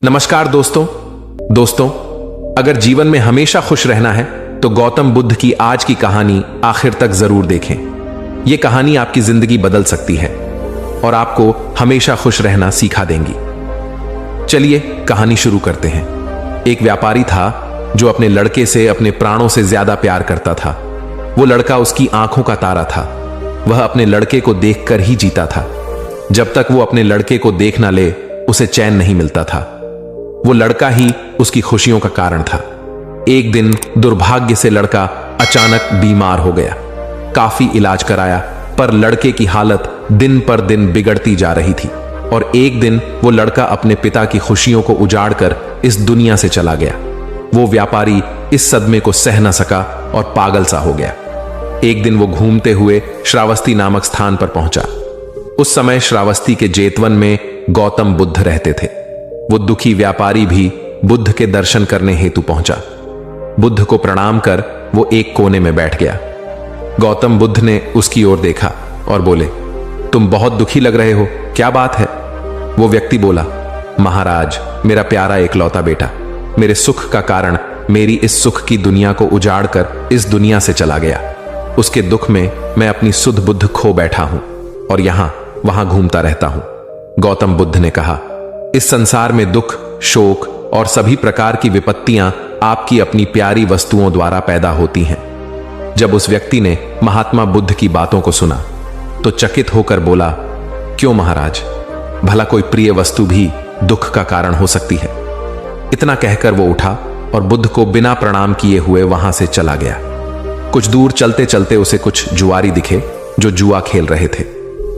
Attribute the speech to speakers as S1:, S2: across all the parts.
S1: नमस्कार दोस्तों, अगर जीवन में हमेशा खुश रहना है तो गौतम बुद्ध की आज की कहानी आखिर तक जरूर देखें। यह कहानी आपकी जिंदगी बदल सकती है और आपको हमेशा खुश रहना सिखा देंगी। चलिए कहानी शुरू करते हैं। एक व्यापारी था जो अपने लड़के से अपने प्राणों से ज्यादा प्यार करता था। वो लड़का उसकी आंखों का तारा था। वह अपने लड़के को देखकर ही जीता था। जब तक वो अपने लड़के को देख ना ले उसे चैन नहीं मिलता था। वो लड़का ही उसकी खुशियों का कारण था। एक दिन दुर्भाग्य से लड़का अचानक बीमार हो गया। काफी इलाज कराया पर लड़के की हालत दिन पर दिन बिगड़ती जा रही थी और एक दिन वो लड़का अपने पिता की खुशियों को उजाड़कर इस दुनिया से चला गया। वो व्यापारी इस सदमे को सह न सका और पागल सा हो गया। एक दिन वो घूमते हुए श्रावस्ती नामक स्थान पर पहुंचा। उस समय श्रावस्ती के जेतवन में गौतम बुद्ध रहते थे। वो दुखी व्यापारी भी बुद्ध के दर्शन करने हेतु पहुंचा। बुद्ध को प्रणाम कर वो एक कोने में बैठ गया। गौतम बुद्ध ने उसकी ओर देखा और बोले, तुम बहुत दुखी लग रहे हो, क्या बात है? वो व्यक्ति बोला, महाराज, मेरा प्यारा एकलौता बेटा मेरे सुख का कारण मेरी इस सुख की दुनिया को उजाड़ कर इस दुनिया से चला गया। उसके दुख में मैं अपनी सुध बुद्ध खो बैठा हूं और यहां वहां घूमता रहता हूं। गौतम बुद्ध ने कहा, इस संसार में दुख, शोक और सभी प्रकार की विपत्तियां आपकी अपनी प्यारी वस्तुओं द्वारा पैदा होती हैं। जब उस व्यक्ति ने महात्मा बुद्ध की बातों को सुना तो चकित होकर बोला, क्यों महाराज, भला कोई प्रिय वस्तु भी दुख का कारण हो सकती है? इतना कहकर वो उठा और बुद्ध को बिना प्रणाम किए हुए वहां से चला गया। कुछ दूर चलते चलते उसे कुछ जुआरी दिखे जो जुआ खेल रहे थे।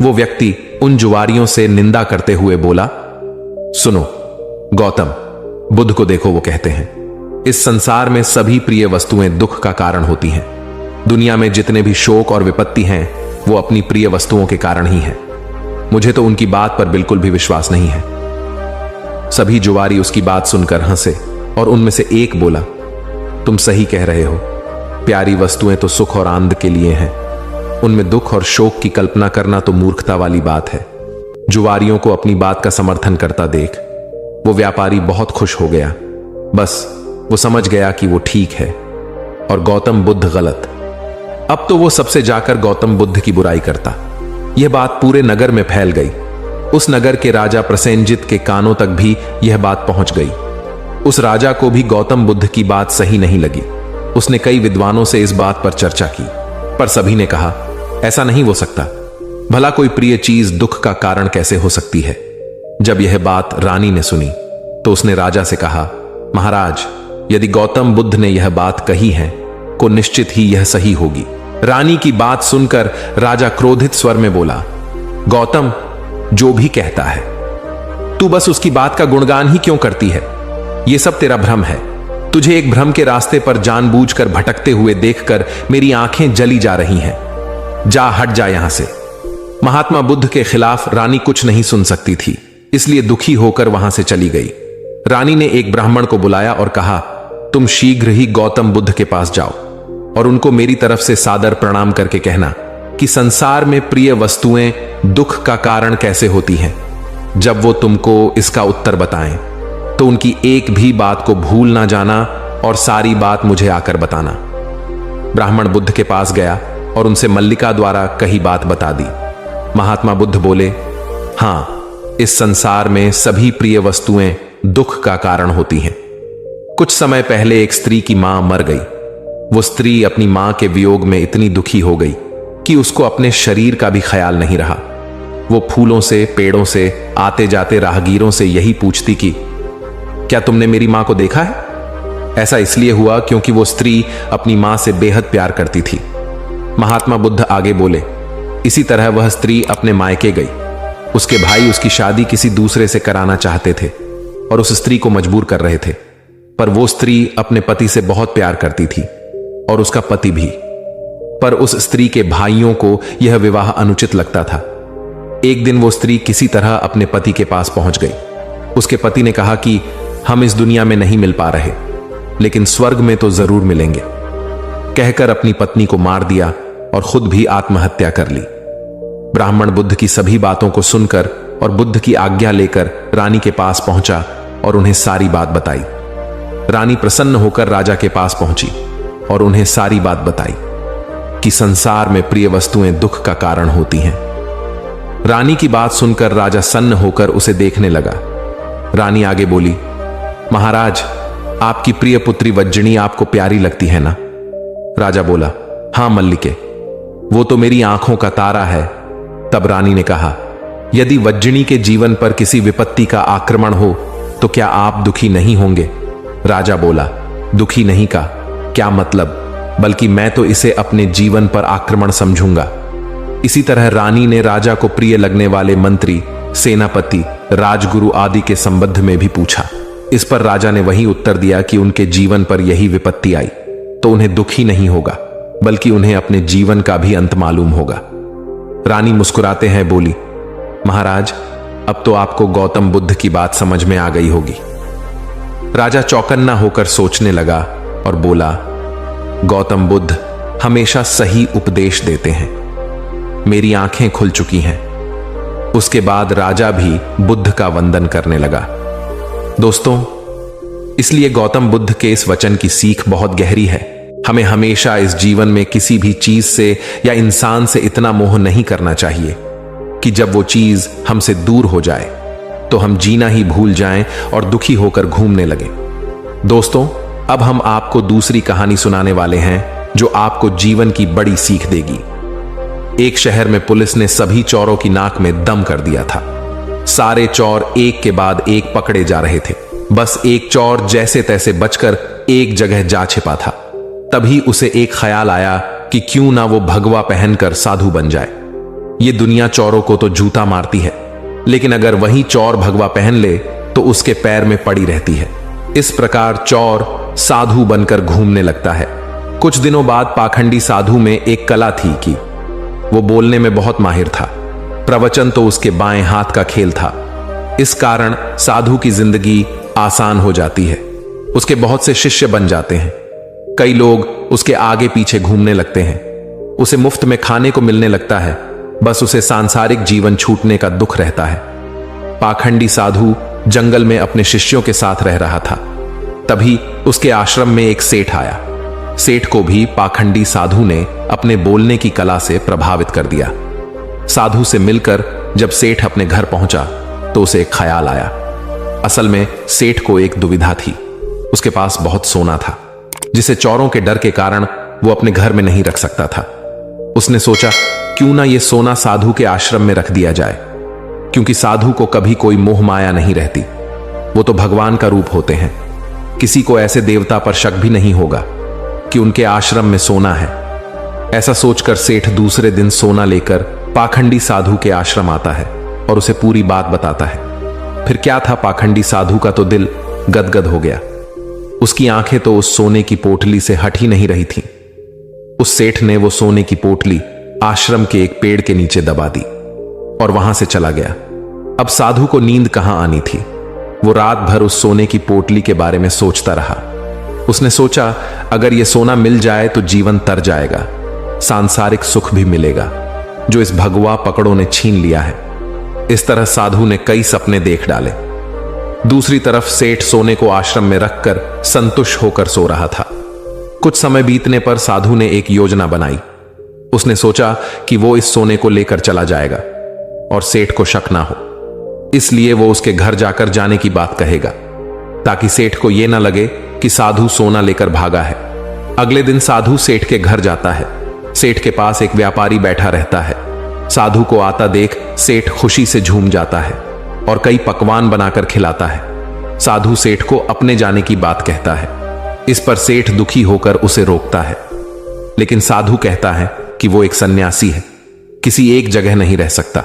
S1: वो व्यक्ति उन जुआरियों से निंदा करते हुए बोला, सुनो गौतम, बुद्ध को देखो, वो कहते हैं इस संसार में सभी प्रिय वस्तुएं दुख का कारण होती हैं। दुनिया में जितने भी शोक और विपत्ति हैं वो अपनी प्रिय वस्तुओं के कारण ही हैं। मुझे तो उनकी बात पर बिल्कुल भी विश्वास नहीं है। सभी जुआरी उसकी बात सुनकर हंसे और उनमें से एक बोला, तुम सही कह रहे हो। प्यारी वस्तुएं तो सुख और आनंद के लिए हैं। उनमें दुख और शोक की कल्पना करना तो मूर्खता वाली बात है। जुआरियों को अपनी बात का समर्थन करता देख वो व्यापारी बहुत खुश हो गया। बस वो समझ गया कि वो ठीक है और गौतम बुद्ध गलत। अब तो वो सबसे जाकर गौतम बुद्ध की बुराई करता। यह बात पूरे नगर में फैल गई। उस नगर के राजा प्रसेनजित के कानों तक भी यह बात पहुंच गई। उस राजा को भी गौतम बुद्ध की बात सही नहीं लगी। उसने कई विद्वानों से इस बात पर चर्चा की पर सभी ने कहा, ऐसा नहीं हो सकता। भला कोई प्रिय चीज दुख का कारण कैसे हो सकती है? जब यह बात रानी ने सुनी तो उसने राजा से कहा, महाराज, यदि गौतम बुद्ध ने यह बात कही है तो निश्चित ही यह सही होगी। रानी की बात सुनकर राजा क्रोधित स्वर में बोला, गौतम जो भी कहता है तू बस उसकी बात का गुणगान ही क्यों करती है? यह सब तेरा भ्रम है। तुझे एक भ्रम के रास्ते पर जानबूझकर भटकते हुए देखकर मेरी आंखें जली जा रही हैं। जा, हट जा यहां से। महात्मा बुद्ध के खिलाफ रानी कुछ नहीं सुन सकती थी, इसलिए दुखी होकर वहां से चली गई। रानी ने एक ब्राह्मण को बुलाया और कहा, तुम शीघ्र ही गौतम बुद्ध के पास जाओ और उनको मेरी तरफ से सादर प्रणाम करके कहना कि संसार में प्रिय वस्तुएं दुख का कारण कैसे होती हैं। जब वो तुमको इसका उत्तर बताएं तो उनकी एक भी बात को भूल ना जाना और सारी बात मुझे आकर बताना। ब्राह्मण बुद्ध के पास गया और उनसे मल्लिका द्वारा कही बात बता दी। महात्मा बुद्ध बोले, हां, इस संसार में सभी प्रिय वस्तुएं दुख का कारण होती हैं। कुछ समय पहले एक स्त्री की मां मर गई। वो स्त्री अपनी मां के वियोग में इतनी दुखी हो गई कि उसको अपने शरीर का भी ख्याल नहीं रहा। वो फूलों से, पेड़ों से, आते जाते राहगीरों से यही पूछती कि क्या तुमने मेरी मां को देखा है? ऐसा इसलिए हुआ क्योंकि वो स्त्री अपनी मां से बेहद प्यार करती थी। महात्मा बुद्ध आगे बोले, इसी तरह वह स्त्री अपने मायके गई। उसके भाई उसकी शादी किसी दूसरे से कराना चाहते थे और उस स्त्री को मजबूर कर रहे थे, पर वो स्त्री अपने पति से बहुत प्यार करती थी और उसका पति भी। पर उस स्त्री के भाइयों को यह विवाह अनुचित लगता था। एक दिन वो स्त्री किसी तरह अपने पति के पास पहुंच गई। उसके पति ने कहा कि हम इस दुनिया में नहीं मिल पा रहे, लेकिन स्वर्ग में तो जरूर मिलेंगे। कहकर अपनी पत्नी को मार दिया और खुद भी आत्महत्या कर ली। ब्राह्मण बुद्ध की सभी बातों को सुनकर और बुद्ध की आज्ञा लेकर रानी के पास पहुंचा और उन्हें सारी बात बताई। रानी प्रसन्न होकर राजा के पास पहुंची और उन्हें सारी बात बताई कि संसार में प्रिय वस्तुएं दुख का कारण होती हैं। रानी की बात सुनकर राजा सन्न होकर उसे देखने लगा। रानी आगे बोली, महाराज, आपकी प्रिय पुत्री वज्जनी आपको प्यारी लगती है ना? राजा बोला, हां मल्लिके, वो तो मेरी आंखों का तारा है। तब रानी ने कहा, यदि वज्जनी के जीवन पर किसी विपत्ति का आक्रमण हो तो क्या आप दुखी नहीं होंगे? राजा बोला, दुखी नहीं का क्या मतलब, बल्कि मैं तो इसे अपने जीवन पर आक्रमण समझूंगा। इसी तरह रानी ने राजा को प्रिय लगने वाले मंत्री, सेनापति, राजगुरु आदि के संबंध में भी पूछा। इस पर राजा ने वही उत्तर दिया कि उनके जीवन पर यही विपत्ति आई तो उन्हें दुख ही नहीं होगा, बल्कि उन्हें अपने जीवन का भी अंत मालूम होगा। रानी मुस्कुराते हैं बोली, महाराज, अब तो आपको गौतम बुद्ध की बात समझ में आ गई होगी। राजा चौकन्ना होकर सोचने लगा और बोला, गौतम बुद्ध हमेशा सही उपदेश देते हैं। मेरी आंखें खुल चुकी हैं। उसके बाद राजा भी बुद्ध का वंदन करने लगा। दोस्तों, इसलिए गौतम बुद्ध के इस वचन की सीख बहुत गहरी है। हमें हमेशा इस जीवन में किसी भी चीज से या इंसान से इतना मोह नहीं करना चाहिए कि जब वो चीज हमसे दूर हो जाए तो हम जीना ही भूल जाएं और दुखी होकर घूमने लगें। दोस्तों, अब हम आपको दूसरी कहानी सुनाने वाले हैं जो आपको जीवन की बड़ी सीख देगी। एक शहर में पुलिस ने सभी चोरों की नाक में दम कर दिया था। सारे चोर एक के बाद एक पकड़े जा रहे थे। बस एक चोर जैसे तैसे बचकर एक जगह जा छिपा था। तभी उसे एक ख्याल आया कि क्यों ना वो भगवा पहनकर साधु बन जाए। ये दुनिया चोरों को तो जूता मारती है, लेकिन अगर वही चोर भगवा पहन ले तो उसके पैर में पड़ी रहती है। इस प्रकार चोर साधु बनकर घूमने लगता है। कुछ दिनों बाद पाखंडी साधु में एक कला थी कि वो बोलने में बहुत माहिर था। प्रवचन तो उसके बाएं हाथ का खेल था। इस कारण साधु की जिंदगी आसान हो जाती है। उसके बहुत से शिष्य बन जाते हैं। कई लोग उसके आगे पीछे घूमने लगते हैं। उसे मुफ्त में खाने को मिलने लगता है। बस उसे सांसारिक जीवन छूटने का दुख रहता है। पाखंडी साधु जंगल में अपने शिष्यों के साथ रह रहा था। तभी उसके आश्रम में एक सेठ आया। सेठ को भी पाखंडी साधु ने अपने बोलने की कला से प्रभावित कर दिया। साधु से मिलकर जब सेठ अपने घर पहुंचा तो उसे एक ख्याल आया। असल में सेठ को एक दुविधा थी। उसके पास बहुत सोना था जिसे चोरों के डर के कारण वो अपने घर में नहीं रख सकता था। उसने सोचा, क्यों ना ये सोना साधु के आश्रम में रख दिया जाए, क्योंकि साधु को कभी कोई मोह माया नहीं रहती। वो तो भगवान का रूप होते हैं। किसी को ऐसे देवता पर शक भी नहीं होगा कि उनके आश्रम में सोना है। ऐसा सोचकर सेठ दूसरे दिन सोना लेकर पाखंडी साधु के आश्रम आता है और उसे पूरी बात बताता है। फिर क्या था, पाखंडी साधु का तो दिल गदगद हो गया। उसकी आंखें तो उस सोने की पोटली से हट ही नहीं रही थीं। उस सेठ ने वो सोने की पोटली आश्रम के एक पेड़ के नीचे दबा दी और वहां से चला गया। अब साधु को नींद कहां आनी थी। वो रात भर उस सोने की पोटली के बारे में सोचता रहा। उसने सोचा, अगर ये सोना मिल जाए तो जीवन तर जाएगा, सांसारिक सुख भी मिलेगा जो इस भगवा पकड़ों ने छीन लिया है। इस तरह साधु ने कई सपने देख डाले। दूसरी तरफ सेठ सोने को आश्रम में रखकर संतुष्ट होकर सो रहा था। कुछ समय बीतने पर साधु ने एक योजना बनाई। उसने सोचा कि वो इस सोने को लेकर चला जाएगा और सेठ को शक ना हो। इसलिए वो उसके घर जाकर जाने की बात कहेगा ताकि सेठ को यह ना लगे कि साधु सोना लेकर भागा है। अगले दिन साधु सेठ के घर जाता है। सेठ के पास एक व्यापारी बैठा रहता है। साधु को आता देख सेठ खुशी से झूम जाता है और कई पकवान बनाकर खिलाता है। साधु सेठ को अपने जाने की बात कहता है। इस पर सेठ दुखी होकर उसे रोकता है, लेकिन साधु कहता है कि वो एक सन्यासी है, किसी एक जगह नहीं रह सकता,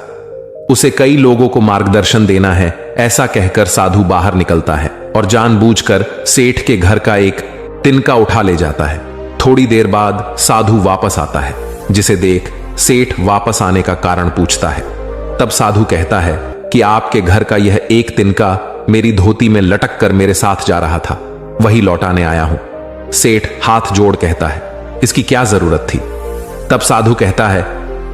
S1: उसे कई लोगों को मार्गदर्शन देना है। ऐसा कहकर साधु बाहर निकलता है और जानबूझकर सेठ के घर का एक तिनका उठा ले जाता है। थोड़ी देर बाद साधु वापस आता है, जिसे देख सेठ वापस आने का कारण पूछता है। तब साधु कहता है कि आपके घर का यह एक तिनका मेरी धोती में लटक कर मेरे साथ जा रहा था, वही लौटाने आया हूं। सेठ हाथ जोड़ कहता है, इसकी क्या जरूरत थी? तब साधु कहता है,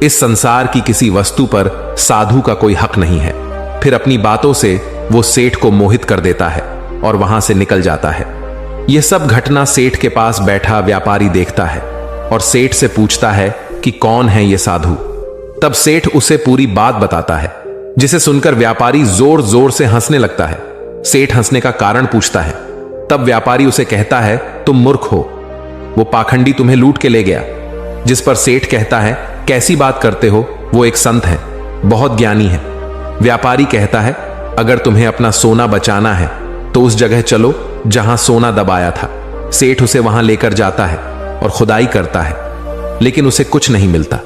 S1: इस संसार की किसी वस्तु पर साधु का कोई हक नहीं है। फिर अपनी बातों से वो सेठ को मोहित कर देता है और वहां से निकल जाता है। यह सब घटना सेठ के पास बैठा व्यापारी देखता है और सेठ से पूछता है कि कौन है ये साधु। तब सेठ उसे पूरी बात बताता है, जिसे सुनकर व्यापारी जोर जोर से हंसने लगता है। सेठ हंसने का कारण पूछता है। तब व्यापारी उसे कहता है, तुम मूर्ख हो, वो पाखंडी तुम्हें लूट के ले गया। जिस पर सेठ कहता है, कैसी बात करते हो, वो एक संत है, बहुत ज्ञानी है। व्यापारी कहता है, अगर तुम्हें अपना सोना बचाना है तो उस जगह चलो जहां सोना दबाया था। सेठ उसे वहां लेकर जाता है और खुदाई करता है, लेकिन उसे कुछ नहीं मिलता।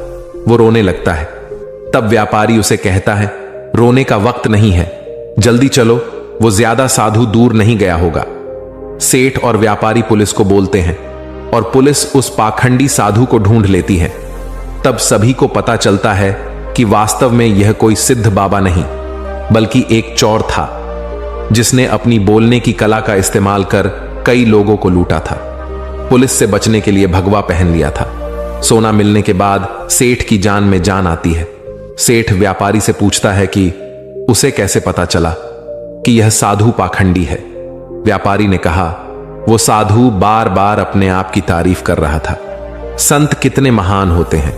S1: वो रोने लगता है। तब व्यापारी उसे कहता है, रोने का वक्त नहीं है, जल्दी चलो, वो ज्यादा साधु दूर नहीं गया होगा। सेठ और व्यापारी पुलिस को बोलते हैं और पुलिस उस पाखंडी साधु को ढूंढ लेती है। तब सभी को पता चलता है कि वास्तव में यह कोई सिद्ध बाबा नहीं, बल्कि एक चोर था, जिसने अपनी बोलने की कला का इस्तेमाल कर कई लोगों को लूटा था। पुलिस से बचने के लिए भगवा पहन लिया था। सोना मिलने के बाद सेठ की जान में जान आती है। सेठ व्यापारी से पूछता है कि उसे कैसे पता चला कि यह साधु पाखंडी है। व्यापारी ने कहा, वो साधु बार बार अपने आप की तारीफ कर रहा था। संत कितने महान होते हैं,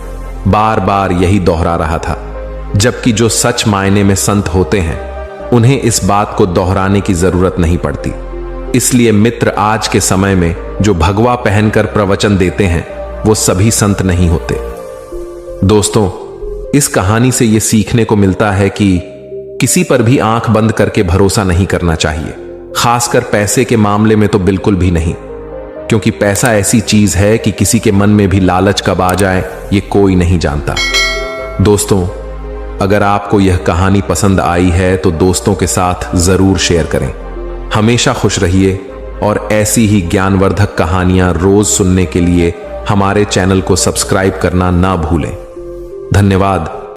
S1: बार बार यही दोहरा रहा था। जबकि जो सच मायने में संत होते हैं, उन्हें इस बात को दोहराने की जरूरत नहीं पड़ती। इसलिए मित्र, आज के समय में जो भगवा पहनकर प्रवचन देते हैं, वो सभी संत नहीं होते। दोस्तों, इस कहानी से यह सीखने को मिलता है कि किसी पर भी आंख बंद करके भरोसा नहीं करना चाहिए, खासकर पैसे के मामले में तो बिल्कुल भी नहीं, क्योंकि पैसा ऐसी चीज है कि किसी के मन में भी लालच कब आ जाए ये कोई नहीं जानता। दोस्तों, अगर आपको यह कहानी पसंद आई है तो दोस्तों के साथ जरूर शेयर करें। हमेशा खुश रहिए और ऐसी ही ज्ञानवर्धक कहानियां रोज सुनने के लिए हमारे चैनल को सब्सक्राइब करना ना भूलें। धन्यवाद।